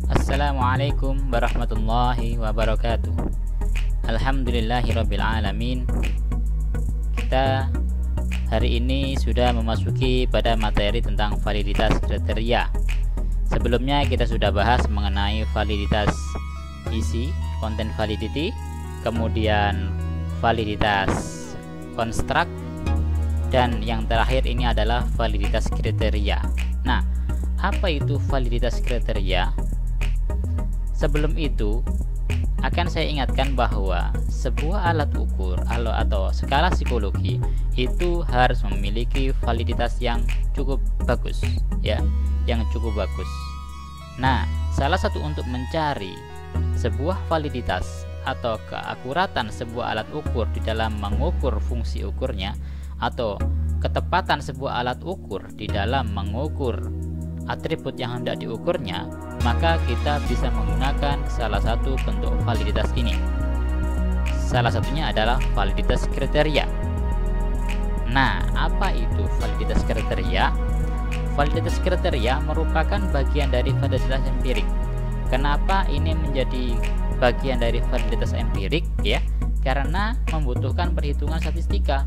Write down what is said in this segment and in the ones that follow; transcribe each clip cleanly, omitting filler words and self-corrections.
Assalamualaikum warahmatullahi wabarakatuh. Alhamdulillahirabbil alamin. Kita hari ini sudah memasuki pada materi tentang validitas kriteria. Sebelumnya kita sudah bahas mengenai validitas isi, content validity, kemudian validitas construct, dan yang terakhir ini adalah validitas kriteria. Nah, apa itu validitas kriteria? Sebelum itu, akan saya ingatkan bahwa sebuah alat ukur atau skala psikologi itu harus memiliki validitas yang cukup bagus, ya, yang cukup bagus. Nah, salah satu untuk mencari sebuah validitas atau keakuratan sebuah alat ukur di dalam mengukur fungsi ukurnya atau ketepatan sebuah alat ukur di dalam mengukur atribut yang hendak diukurnya, maka kita bisa menggunakan salah satu bentuk validitas ini. Salah satunya adalah validitas kriteria. Nah, apa itu validitas kriteria? Validitas kriteria merupakan bagian dari validitas empirik. Kenapa ini menjadi bagian dari validitas empirik? Ya, karena membutuhkan perhitungan statistika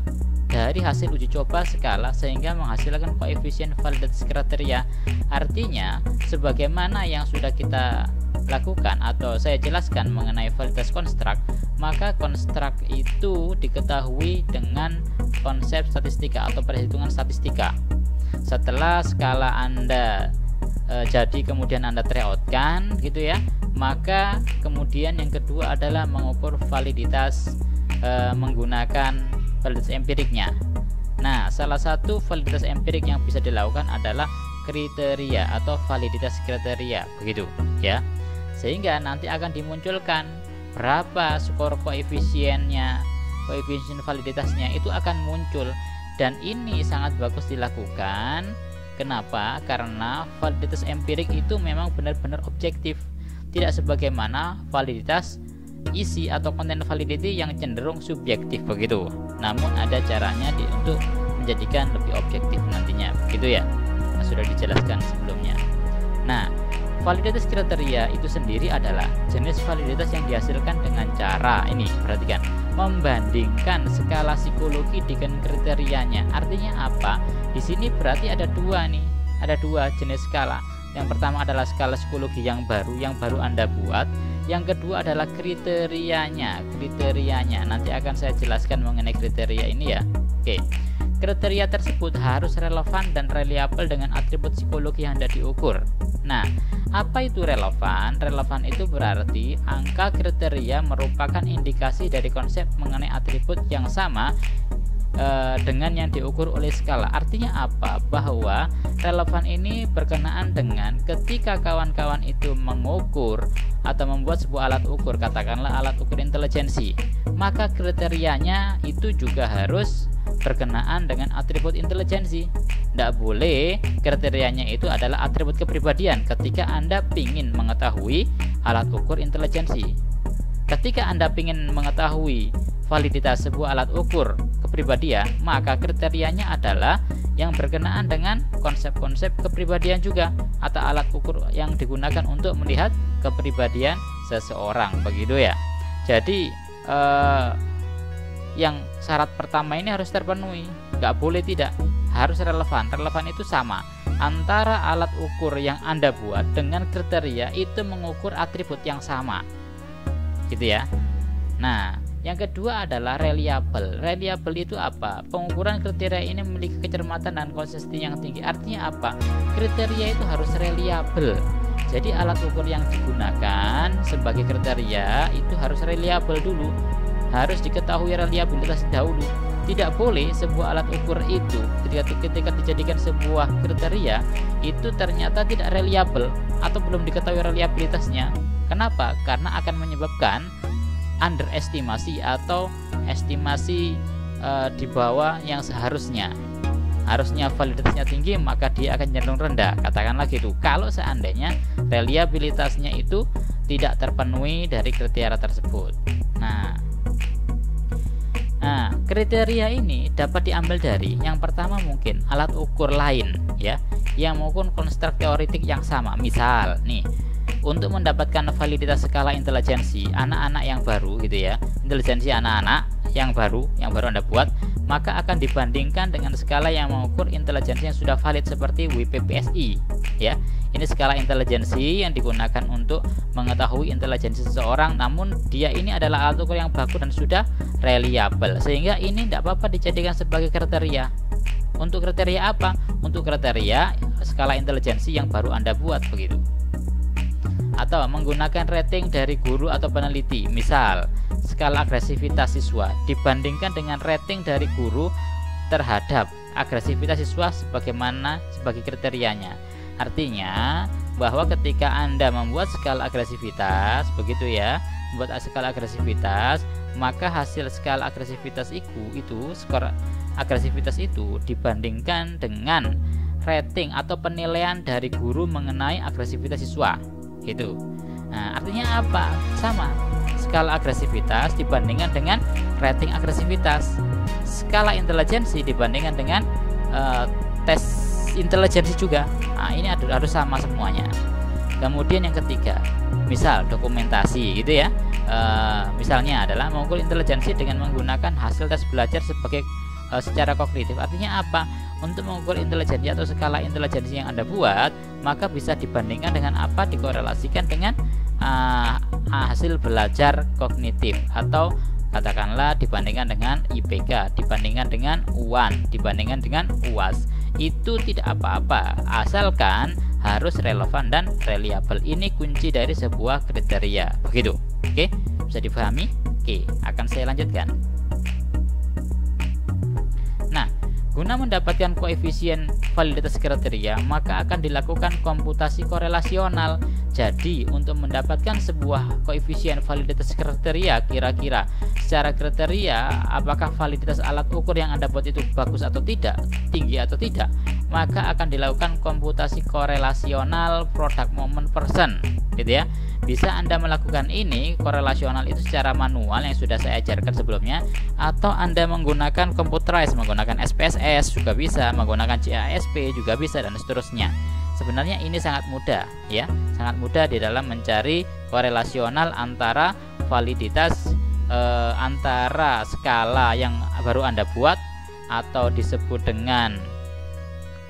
dari hasil uji coba skala sehingga menghasilkan koefisien validitas kriteria. Artinya, sebagaimana yang sudah kita lakukan atau saya jelaskan mengenai validitas konstruk, maka konstruk itu diketahui dengan konsep statistika atau perhitungan statistika. Setelah skala Anda jadi kemudian Anda tryoutkan gitu ya, maka kemudian yang kedua adalah mengukur validitas menggunakan validitas empiriknya. Nah, salah satu validitas empirik yang bisa dilakukan adalah kriteria atau validitas kriteria, begitu ya. Sehingga nanti akan dimunculkan berapa skor koefisiennya, koefisien validitasnya itu akan muncul, dan ini sangat bagus dilakukan. Kenapa? Karena validitas empirik itu memang benar-benar objektif, tidak sebagaimana validitas isi atau content validity yang cenderung subjektif, begitu. Namun ada caranya untuk menjadikan lebih objektif nantinya, begitu ya. Nah, sudah dijelaskan sebelumnya. Nah, validitas kriteria itu sendiri adalah jenis validitas yang dihasilkan dengan cara ini, perhatikan, membandingkan skala psikologi dengan kriterianya. Artinya apa? Di sini berarti ada dua jenis skala. Yang pertama adalah skala psikologi yang baru Anda buat. Yang kedua adalah kriterianya. Nanti akan saya jelaskan mengenai kriteria ini ya. Oke. Kriteria tersebut harus relevan dan reliable dengan atribut psikologi yang hendak diukur. Nah, apa itu relevan? Relevan itu berarti angka kriteria merupakan indikasi dari konsep mengenai atribut yang sama dengan yang diukur oleh skala. Artinya apa? Bahwa relevan ini berkenaan dengan ketika kawan-kawan itu mengukur atau membuat sebuah alat ukur, katakanlah alat ukur intelijensi, maka kriterianya itu juga harus berkenaan dengan atribut intelijensi. Tidak boleh kriterianya itu adalah atribut kepribadian ketika Anda ingin mengetahui alat ukur intelijensi. Ketika Anda ingin mengetahui validitas sebuah alat ukur kepribadian, maka kriterianya adalah yang berkenaan dengan konsep-konsep kepribadian juga atau alat ukur yang digunakan untuk melihat kepribadian seseorang, begitu ya. Jadi yang syarat pertama ini harus terpenuhi, nggak boleh tidak, harus relevan. Relevan itu sama antara alat ukur yang Anda buat dengan kriteria itu mengukur atribut yang sama, gitu ya. Nah, yang kedua adalah reliable. Reliable itu apa? Pengukuran kriteria ini memiliki kecermatan dan konsistensi yang tinggi. Artinya apa? Kriteria itu harus reliable. Jadi alat ukur yang digunakan sebagai kriteria itu harus reliable dulu. Harus diketahui reliabilitas dahulu. Tidak boleh sebuah alat ukur itu ketika dijadikan sebuah kriteria itu ternyata tidak reliable atau belum diketahui reliabilitasnya. Kenapa? Karena akan menyebabkan underestimasi atau estimasi di bawah yang seharusnya. Harusnya validitasnya tinggi, maka dia akan cenderung rendah. Katakanlah gitu. Kalau seandainya reliabilitasnya itu tidak terpenuhi dari kriteria tersebut. Nah, kriteria ini dapat diambil dari yang pertama mungkin alat ukur lain ya, yang mengukur konstruk teoretik yang sama. Misal nih, untuk mendapatkan validitas skala intelijensi anak-anak yang baru gitu ya, intelijensi anak-anak yang baru Anda buat, maka akan dibandingkan dengan skala yang mengukur intelijensi yang sudah valid seperti WPPSI ya. Ini skala intelijensi yang digunakan untuk mengetahui intelijensi seseorang, namun dia ini adalah alat ukur yang baku dan sudah reliable, sehingga ini tidak apa-apa dijadikan sebagai kriteria. Untuk kriteria apa? Untuk kriteria skala intelijensi yang baru Anda buat begitu. Atau menggunakan rating dari guru atau peneliti. Misal, skala agresivitas siswa dibandingkan dengan rating dari guru terhadap agresivitas siswa sebagai kriterianya. Artinya bahwa ketika Anda membuat skala agresivitas begitu ya, membuat skala agresivitas, maka hasil skala agresivitas itu skor agresivitas itu dibandingkan dengan rating atau penilaian dari guru mengenai agresivitas siswa gitu. Nah, artinya apa? Sama. Skala agresivitas dibandingkan dengan rating agresivitas. Skala intelijensi dibandingkan dengan tes intelijensi juga. Nah, ini harus sama semuanya. Kemudian yang ketiga, misal dokumentasi gitu ya. Misalnya adalah mengukur intelijensi dengan menggunakan hasil tes belajar secara kognitif. Artinya apa? Untuk mengukur intelijensi atau skala intelijensi yang Anda buat, maka bisa dibandingkan dengan apa? Dikorelasikan dengan hasil belajar kognitif, atau katakanlah dibandingkan dengan IPK, dibandingkan dengan UAN, dibandingkan dengan UAS. Itu tidak apa-apa, asalkan harus relevan dan reliable. Ini kunci dari sebuah kriteria. Begitu. Oke, bisa dipahami? Oke, akan saya lanjutkan. Nah, guna mendapatkan koefisien validitas kriteria, maka akan dilakukan komputasi korelasional. Jadi, untuk mendapatkan sebuah koefisien validitas kriteria, kira-kira secara kriteria apakah validitas alat ukur yang Anda buat itu bagus atau tidak, tinggi atau tidak, maka akan dilakukan komputasi korelasional product moment person gitu ya. Bisa Anda melakukan ini korelasional itu secara manual yang sudah saya ajarkan sebelumnya, atau Anda menggunakan computerized, menggunakan SPSS juga bisa, menggunakan CASP juga bisa, dan seterusnya. Sebenarnya ini sangat mudah ya, sangat mudah di dalam mencari korelasional antara validitas antara skala yang baru Anda buat atau disebut dengan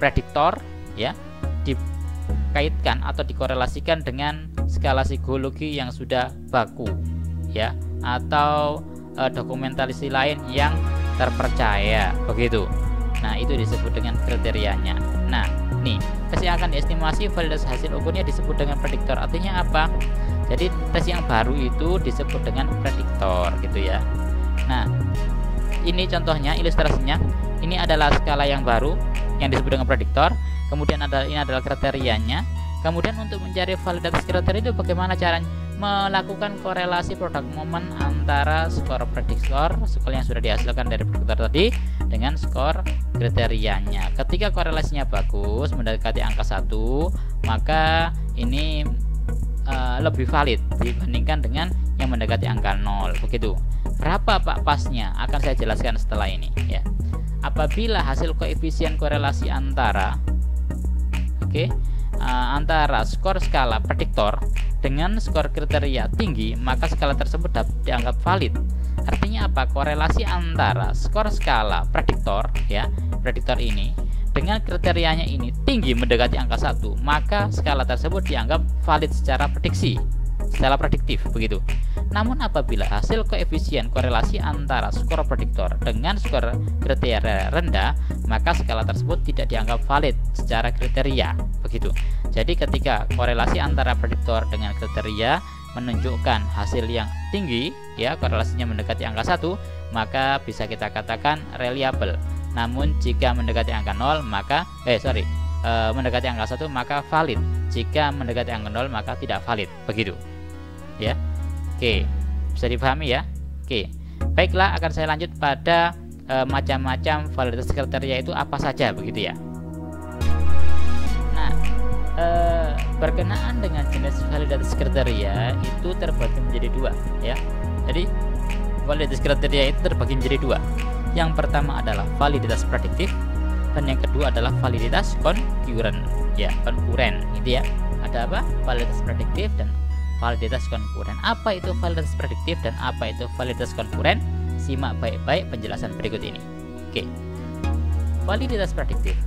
prediktor ya, dikaitkan atau dikorelasikan dengan skala psikologi yang sudah baku ya, atau dokumentasi lain yang terpercaya begitu. Nah, itu disebut dengan kriterianya. Nah, nih tes yang akan diestimasi validitas hasil ukurnya disebut dengan prediktor. Artinya apa? Jadi tes yang baru itu disebut dengan prediktor gitu ya. Nah, ini contohnya, ilustrasinya. Ini adalah skala yang baru yang disebut dengan prediktor. Kemudian ini adalah kriterianya. Kemudian untuk mencari validitas kriteria itu bagaimana caranya? Melakukan korelasi product moment antara skor prediktor, skor yang sudah dihasilkan dari prediktor tadi, dengan skor kriterianya. Ketika korelasinya bagus, mendekati angka 1, maka ini lebih valid dibandingkan dengan yang mendekati angka 0 begitu. Berapa Pak pasnya? Akan saya jelaskan setelah ini ya. Apabila hasil koefisien korelasi antara antara skor skala prediktor dengan skor kriteria tinggi, maka skala tersebut dianggap valid. Artinya apa? Korelasi antara skor skala prediktor ya, prediktor ini dengan kriterianya ini tinggi mendekati angka 1, maka skala tersebut dianggap valid secara prediktif begitu. Namun apabila hasil koefisien korelasi antara skor prediktor dengan skor kriteria rendah, maka skala tersebut tidak dianggap valid secara kriteria begitu. Jadi ketika korelasi antara prediktor dengan kriteria menunjukkan hasil yang tinggi ya, korelasinya mendekati angka 1, maka bisa kita katakan reliable. Namun jika mendekati angka 0 maka mendekati angka 1 maka valid. Jika mendekati angka 0 maka tidak valid begitu ya. Oke, bisa dipahami ya. Oke, baiklah, akan saya lanjut pada macam-macam validitas kriteria itu apa saja begitu ya. Nah, berkenaan dengan jenis validitas kriteria itu terbagi menjadi 2 ya. Jadi validitas kriteria itu terbagi menjadi 2. Yang pertama adalah validitas prediktif, dan yang kedua adalah validitas konkuren, ya, konkuren gitu ya. Ada apa? Validitas prediktif dan validitas konkuren. Apa itu validitas prediktif dan apa itu validitas konkuren? Simak baik-baik penjelasan berikut ini. Oke. Validitas prediktif.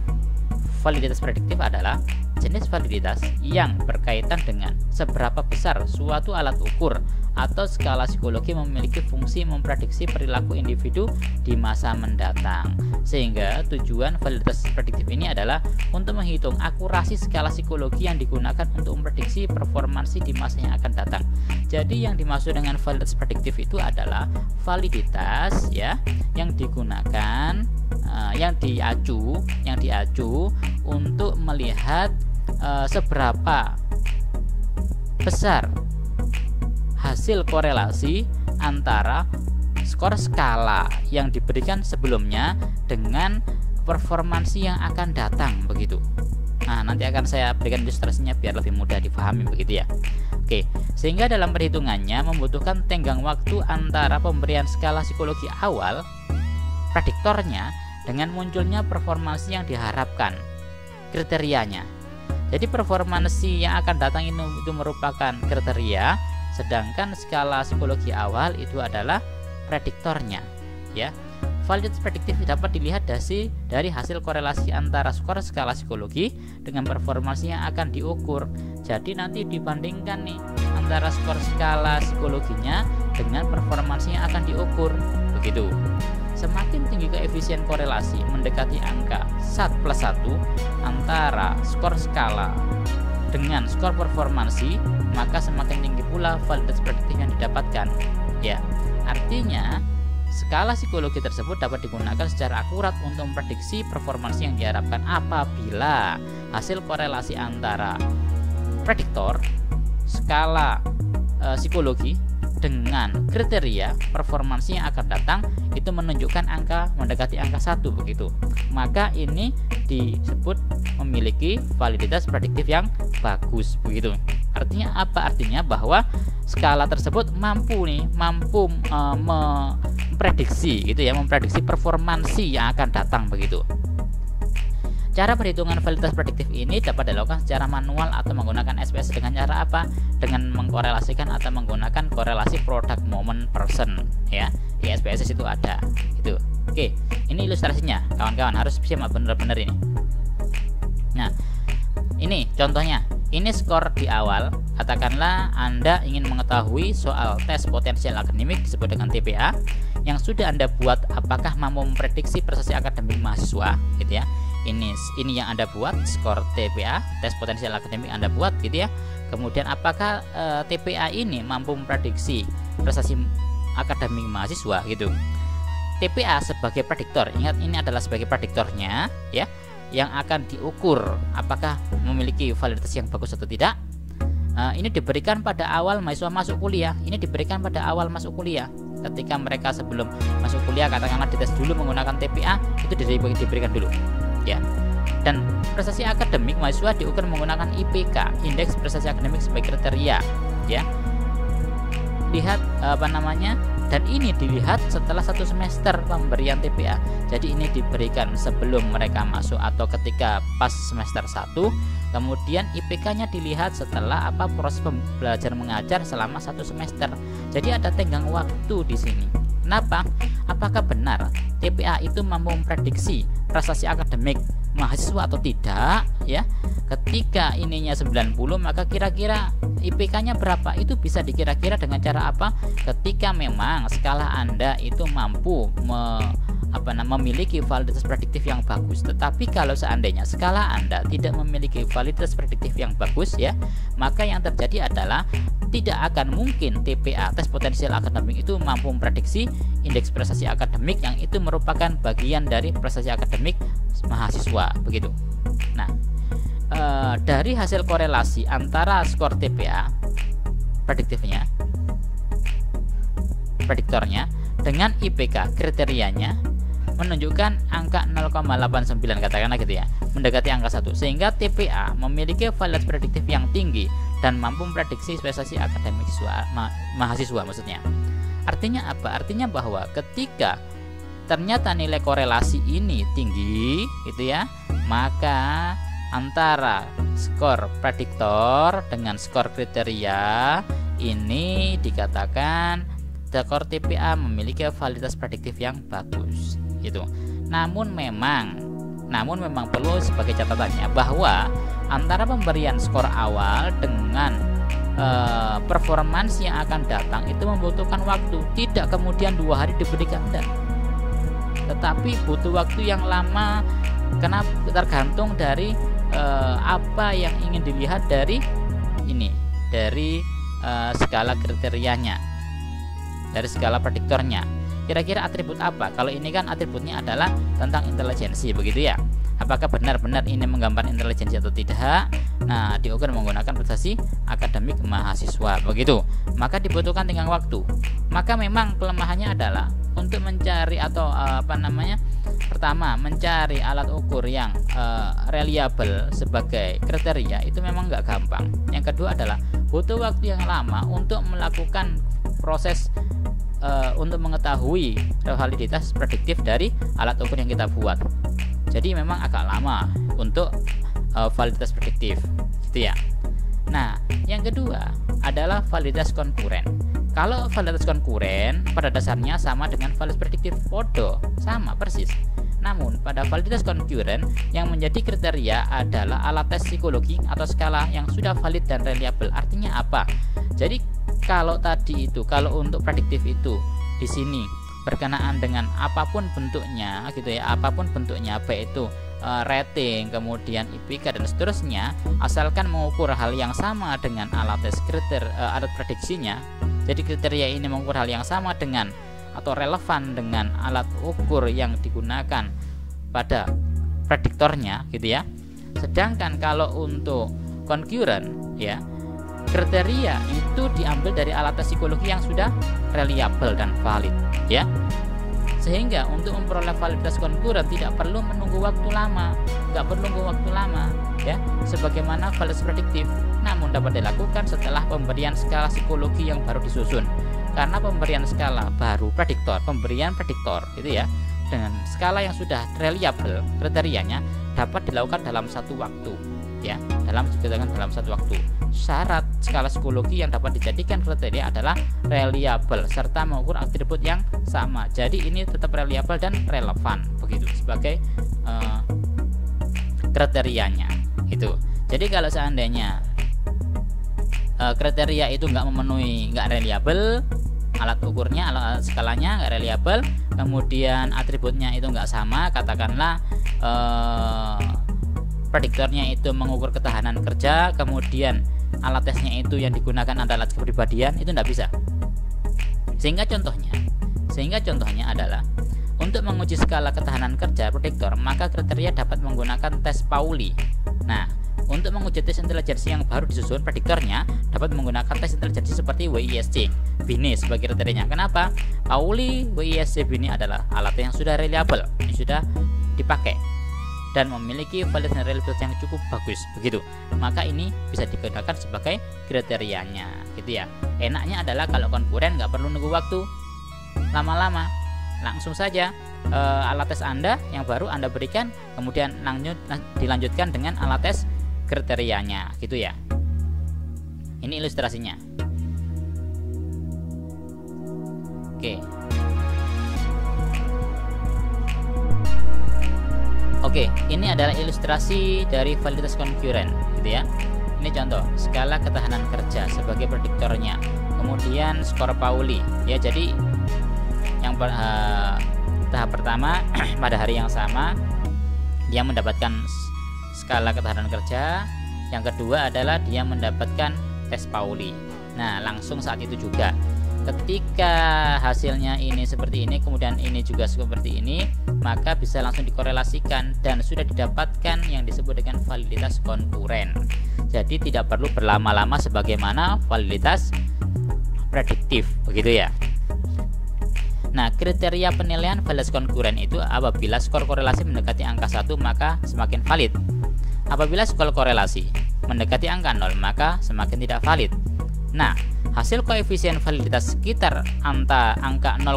Validitas prediktif adalah jenis validitas yang berkaitan dengan seberapa besar suatu alat ukur atau skala psikologi memiliki fungsi memprediksi perilaku individu di masa mendatang. Sehingga tujuan validitas prediktif ini adalah untuk menghitung akurasi skala psikologi yang digunakan untuk memprediksi performansi di masa yang akan datang. Jadi yang dimaksud dengan validitas prediktif itu adalah validitas ya yang digunakan yang diacu untuk melihat seberapa besar hasil korelasi antara skor skala yang diberikan sebelumnya dengan performansi yang akan datang begitu. Nah, nanti akan saya berikan ilustrasinya biar lebih mudah dipahami begitu ya. Oke, sehingga dalam perhitungannya membutuhkan tenggang waktu antara pemberian skala psikologi awal prediktornya dengan munculnya performansi yang diharapkan kriterianya. Jadi performansi yang akan datang itu merupakan kriteria, sedangkan skala psikologi awal itu adalah prediktornya ya. Validitas prediktif dapat dilihat dari hasil korelasi antara skor skala psikologi dengan performansi yang akan diukur. Jadi nanti dibandingkan nih antara skor skala psikologinya dengan performansi yang akan diukur begitu. Semakin tinggi koefisien korelasi mendekati angka 1+1 antara skor skala dengan skor performansi, maka semakin tinggi pula validitas prediktif yang didapatkan ya. Artinya skala psikologi tersebut dapat digunakan secara akurat untuk memprediksi performansi yang diharapkan apabila hasil korelasi antara prediktor skala psikologi dengan kriteria performansi yang akan datang itu menunjukkan angka mendekati angka 1 begitu. Maka ini disebut memiliki validitas prediktif yang bagus begitu. Artinya apa? Artinya bahwa skala tersebut mampu memprediksi gitu ya, memprediksi performansi yang akan datang begitu. Cara perhitungan validitas prediktif ini dapat dilakukan secara manual atau menggunakan SPSS dengan cara apa? Dengan mengkorelasikan atau menggunakan korelasi product moment person ya. Di SPSS itu ada itu. Oke, ini ilustrasinya kawan-kawan, harus simak benar-benar ini. Nah, ini contohnya. Ini skor di awal. Katakanlah Anda ingin mengetahui soal tes potensial akademik disebut dengan TPA yang sudah Anda buat, apakah mampu memprediksi prestasi akademik mahasiswa gitu ya. Ini yang Anda buat, skor TPA, tes potensial akademik Anda buat gitu ya. Kemudian apakah TPA ini mampu memprediksi prestasi akademik mahasiswa gitu. TPA sebagai prediktor, ingat ini adalah sebagai prediktornya ya, yang akan diukur apakah memiliki validitas yang bagus atau tidak. Ini diberikan pada awal mahasiswa masuk kuliah. Ini diberikan pada awal masuk kuliah. Ketika mereka sebelum masuk kuliah katakanlah dites dulu menggunakan TPA, itu diberikan dulu ya. Dan prestasi akademik mahasiswa diukur menggunakan IPK, indeks prestasi akademik sebagai kriteria ya. Lihat dan ini dilihat setelah 1 semester pemberian TPA. Jadi ini diberikan sebelum mereka masuk atau ketika pas semester 1. Kemudian IPK-nya dilihat setelah proses belajar mengajar selama 1 semester. Jadi ada tenggang waktu di sini. Kenapa? Apakah benar TPA itu mampu memprediksi prestasi akademik mahasiswa atau tidak ya? Ketika ininya 90, maka kira-kira IPK-nya berapa? Itu bisa dikira-kira dengan cara apa? Ketika memang skala Anda itu mampu memiliki validitas prediktif yang bagus. Tetapi kalau seandainya skala Anda tidak memiliki validitas prediktif yang bagus ya, maka yang terjadi adalah tidak akan mungkin TPA, tes potensial akademik itu mampu memprediksi indeks prestasi akademik yang itu merupakan bagian dari prestasi akademik mahasiswa begitu. Nah, dari hasil korelasi antara skor TPA prediktornya dengan IPK kriterianya menunjukkan angka 0,89 katakanlah gitu ya, mendekati angka 1, sehingga TPA memiliki validitas prediktif yang tinggi dan mampu memprediksi prestasi akademik mahasiswa maksudnya. Artinya apa? Artinya bahwa ketika ternyata nilai korelasi ini tinggi gitu ya, maka antara skor prediktor dengan skor kriteria ini dikatakan skor TPA memiliki validitas prediktif yang bagus gitu. Namun memang perlu sebagai catatannya bahwa antara pemberian skor awal dengan performance yang akan datang itu membutuhkan waktu, tidak kemudian 2 hari diberikan, tetapi butuh waktu yang lama karena tergantung dari apa yang ingin dilihat dari skala kriterianya, dari skala prediktornya. Kira-kira atribut apa? Kalau ini kan atributnya adalah tentang intelijensi, begitu ya. Apakah benar-benar ini menggambar intelijensi atau tidak? Nah, diukur menggunakan prestasi akademik mahasiswa, begitu. Maka dibutuhkan tenggang waktu. Maka memang kelemahannya adalah untuk mencari atau pertama mencari alat ukur yang reliable sebagai kriteria itu memang nggak gampang. Yang kedua adalah butuh waktu yang lama untuk melakukan proses untuk mengetahui validitas prediktif dari alat ukur yang kita buat. Jadi memang agak lama untuk validitas prediktif, gitu ya. Nah, yang kedua adalah validitas konkuren. Kalau validitas konkuren pada dasarnya sama dengan validitas prediktif, sama persis. Namun pada validitas konkuren yang menjadi kriteria adalah alat tes psikologi atau skala yang sudah valid dan reliable. Artinya apa? Jadi kalau untuk prediktif itu di sini berkenaan dengan apapun bentuknya gitu ya, baik itu rating, kemudian IPK dan seterusnya, asalkan mengukur hal yang sama dengan alat tes alat prediksinya. Jadi kriteria ini mengukur hal yang sama dengan atau relevan dengan alat ukur yang digunakan pada prediktornya gitu ya. Sedangkan kalau untuk konkuren ya, kriteria itu diambil dari alat tes psikologi yang sudah reliable dan valid ya. Sehingga untuk memperoleh validitas konkuren tidak perlu menunggu waktu lama, ya, sebagaimana validitas prediktif. Namun dapat dilakukan setelah pemberian skala psikologi yang baru disusun. Karena pemberian skala baru pemberian prediktor gitu ya, dengan skala yang sudah reliable kriterianya dapat dilakukan dalam satu waktu ya, dalam satu waktu. Syarat skala psikologi yang dapat dijadikan kriteria adalah reliable serta mengukur atribut yang sama. Jadi ini tetap reliable dan relevan begitu sebagai kriterianya itu. Jadi kalau seandainya kriteria itu nggak reliable, alat ukurnya, alat skalanya nggak reliable, kemudian atributnya itu nggak sama, katakanlah prediktornya itu mengukur ketahanan kerja, kemudian alat tesnya itu yang digunakan adalah kepribadian, itu tidak bisa. Sehingga contohnya adalah untuk menguji skala ketahanan kerja prediktor, maka kriteria dapat menggunakan tes Pauli. Nah, untuk menguji tes intelijensi yang baru disusun prediktornya dapat menggunakan tes intelijensi seperti WISC, BINI sebagai kriterianya. Kenapa? Pauli, WISC, BINI adalah alat yang sudah reliable, yang sudah dipakai dan memiliki validitas dan reliabilitas yang cukup bagus begitu. Maka ini bisa digunakan sebagai kriterianya gitu ya. Enaknya adalah kalau konkuren nggak perlu nunggu waktu lama-lama, langsung saja alat tes Anda yang baru Anda berikan, kemudian dilanjutkan dengan alat tes kriterianya gitu ya. Ini ilustrasinya. Oke, ini adalah ilustrasi dari validitas konkuren gitu ya. Ini contoh skala ketahanan kerja sebagai prediktornya, kemudian skor Pauli ya. Jadi yang tahap pertama pada hari yang sama dia mendapatkan skala ketahanan kerja, yang kedua adalah dia mendapatkan tes Pauli. Nah, langsung saat itu juga ketika hasilnya ini seperti ini, kemudian ini juga seperti ini, maka bisa langsung dikorelasikan dan sudah didapatkan yang disebut dengan validitas konkuren. Jadi tidak perlu berlama-lama sebagaimana validitas prediktif begitu ya. Nah, kriteria penilaian validitas konkuren itu apabila skor korelasi mendekati angka 1 maka semakin valid. Apabila skor korelasi mendekati angka 0 maka semakin tidak valid. Nah, hasil koefisien validitas sekitar angka 0,5.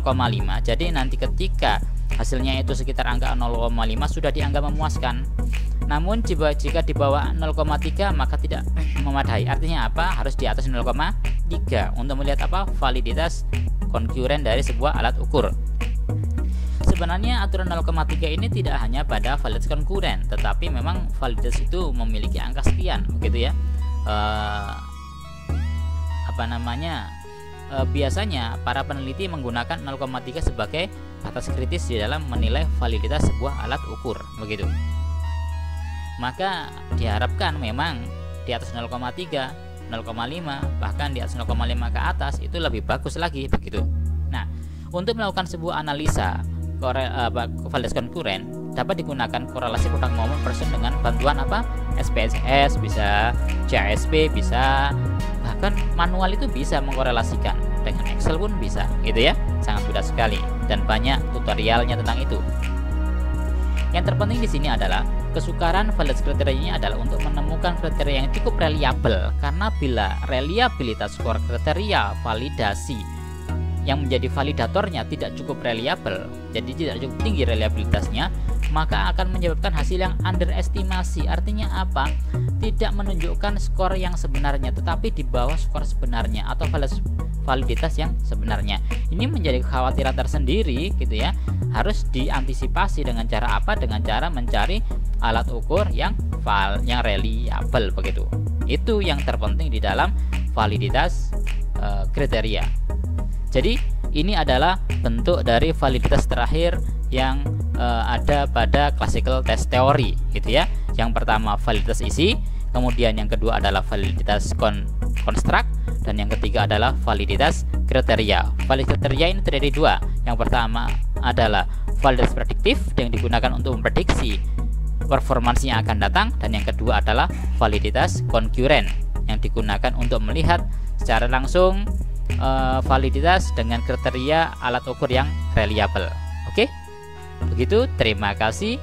Jadi nanti ketika hasilnya itu sekitar angka 0,5 sudah dianggap memuaskan. Namun jika di bawah 0,3 maka tidak memadai. Artinya apa? Harus di atas 0,3 untuk melihat apa? Validitas konkuren dari sebuah alat ukur. Sebenarnya aturan 0,3 ini tidak hanya pada validitas konkuren, tetapi memang validitas itu memiliki angka sekian, begitu ya. Biasanya para peneliti menggunakan 0,3 sebagai batas kritis di dalam menilai validitas sebuah alat ukur, begitu. Maka diharapkan memang di atas 0,3, 0,5, bahkan di atas 0,5 ke atas itu lebih bagus lagi, begitu. Nah, untuk melakukan sebuah analisa validitas konkuren dapat digunakan korelasi produk momen person dengan bantuan apa? SPSS, bisa CSP, bisa bahkan manual itu bisa mengkorelasikan, dengan Excel pun bisa, gitu ya. Sangat mudah sekali dan banyak tutorialnya tentang itu. Yang terpenting di sini adalah kesukaran validitas kriterianya adalah untuk menemukan kriteria yang cukup reliabel, karena bila reliabilitas skor kriteria validasi yang menjadi validatornya tidak cukup reliabel, jadi tidak cukup tinggi reliabilitasnya, maka akan menyebabkan hasil yang underestimasi. Artinya apa? Tidak menunjukkan skor yang sebenarnya, tetapi di bawah skor sebenarnya atau validitas yang sebenarnya. Ini menjadi kekhawatiran tersendiri, gitu ya. Harus diantisipasi dengan cara apa? Dengan cara mencari alat ukur yang reliabel, begitu. Itu yang terpenting di dalam validitas kriteria. Jadi ini adalah bentuk dari validitas terakhir yang ada pada classical test theory, gitu ya. Yang pertama validitas isi, kemudian yang kedua adalah validitas construct, dan yang ketiga adalah validitas kriteria. Validitas kriteria ini terdiri dua. Yang pertama adalah validitas prediktif yang digunakan untuk memprediksi performance yang akan datang, dan yang kedua adalah validitas konkuren yang digunakan untuk melihat secara langsung validitas dengan kriteria alat ukur yang reliable. Oke, begitu. Terima kasih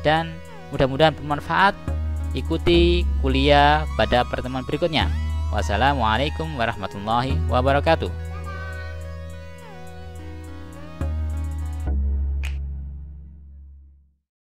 dan mudah-mudahan bermanfaat. Ikuti kuliah pada pertemuan berikutnya. Wassalamualaikum warahmatullahi wabarakatuh.